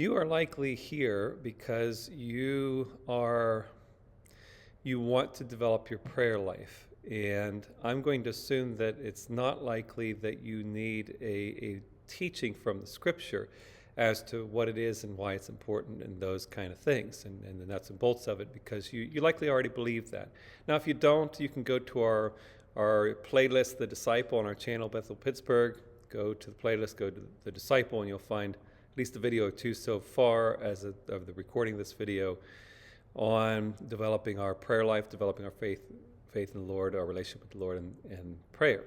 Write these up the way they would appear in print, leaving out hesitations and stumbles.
You are likely here because you want to develop your prayer life. And I'm going to assume that it's not likely that you need a teaching from the scripture as to what it is and why it's important and those kind of things and the nuts and bolts of it, because you likely already believe that. Now, if you don't, you can go to our playlist, The Disciple, on our channel, Bethel Pittsburgh. Go to the playlist, go to The Disciple, and you'll find at least a video or two so far of the recording of this video on developing our prayer life, developing our faith in the Lord, our relationship with the Lord, and prayer.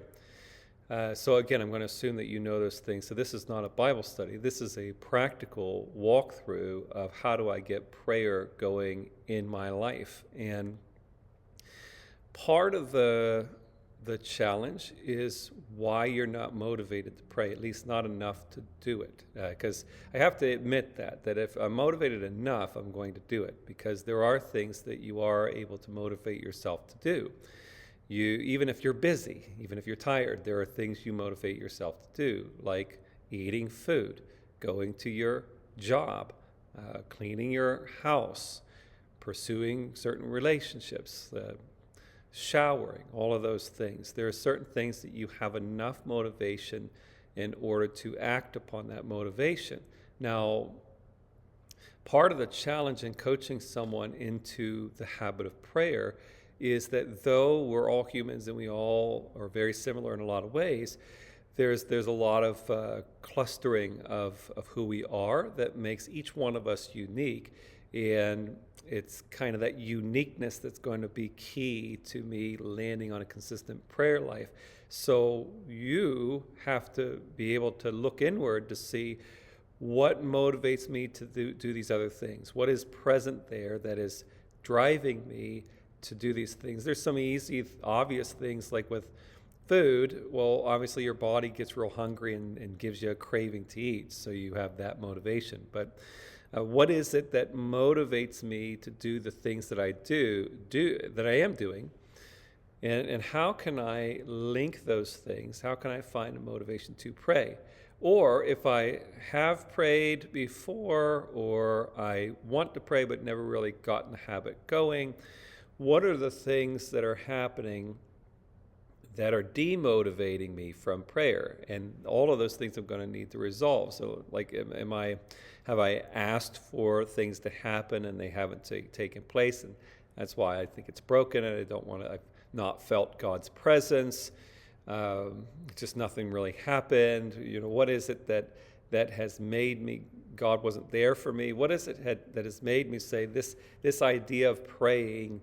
So again, I'm going to assume that you know those things. So this is not a Bible study. This is a practical walkthrough of how do I get prayer going in my life. And part of the challenge is why you're not motivated to pray, at least not enough to do it. Because I have to admit that if I'm motivated enough, I'm going to do it, because there are things that you are able to motivate yourself to do. Even if you're busy, even if you're tired, there are things you motivate yourself to do, like eating food, going to your job, cleaning your house, pursuing certain relationships, showering, all of those things. There are certain things that you have enough motivation in order to act upon that motivation. Now, part of the challenge in coaching someone into the habit of prayer is that though we're all humans and we all are very similar in a lot of ways, there's a lot of clustering of who we are that makes each one of us unique. And it's kind of that uniqueness that's going to be key to me landing on a consistent prayer life. So you have to be able to look inward to see what motivates me to do these other things. What is present there that is driving me to do these things? There's some easy, obvious things like with food. Well, obviously your body gets real hungry and gives you a craving to eat, so you have that motivation. But what is it that motivates me to do the things that I that I am doing? And how can I link those things? How can I find a motivation to pray? Or if I have prayed before, or I want to pray but never really gotten the habit going, what are the things that are happening that are demotivating me from prayer? And all of those things I'm going to need to resolve. So like, have I asked for things to happen and they haven't taken place, and that's why I think it's broken, and I've not felt God's presence, just nothing really happened. What is it that has made me, God wasn't there for me? What is it that has made me say this idea of praying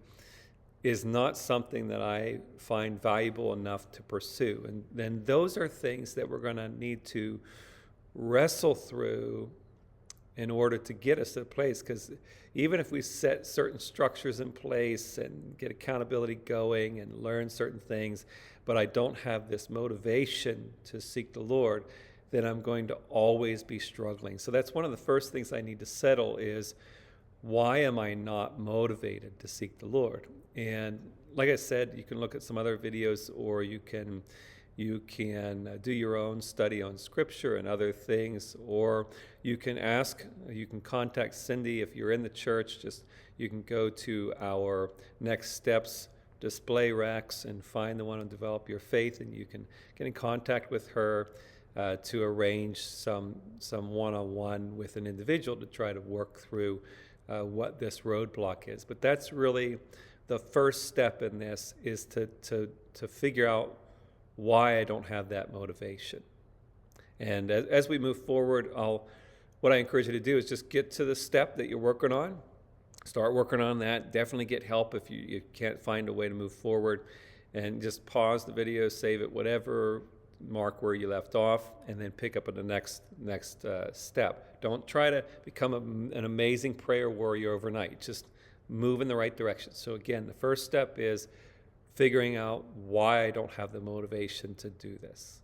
is not something that I find valuable enough to pursue? And then those are things that we're going to need to wrestle through in order to get us to a place. Because even if we set certain structures in place and get accountability going and learn certain things, but I don't have this motivation to seek the Lord, then I'm going to always be struggling. So that's one of the first things I need to settle is, why am I not motivated to seek the Lord? And like I said, you can look at some other videos, or you can do your own study on scripture and other things, or you can contact Cindy if you're in the church. You can go to our Next Steps display racks and find the one on Develop Your Faith, and you can get in contact with her to arrange some one-on-one with an individual to try to work through what this roadblock is. But that's really the first step in this, is to figure out why I don't have that motivation. And as we move forward, what I encourage you to do is just get to the step that you're working on. Start working on that. Definitely get help if you can't find a way to move forward. And just pause the video, save it, whatever, mark where you left off, and then pick up at the next step. Don't try to become an amazing prayer warrior overnight. Just move in the right direction. So again, the first step is figuring out why I don't have the motivation to do this.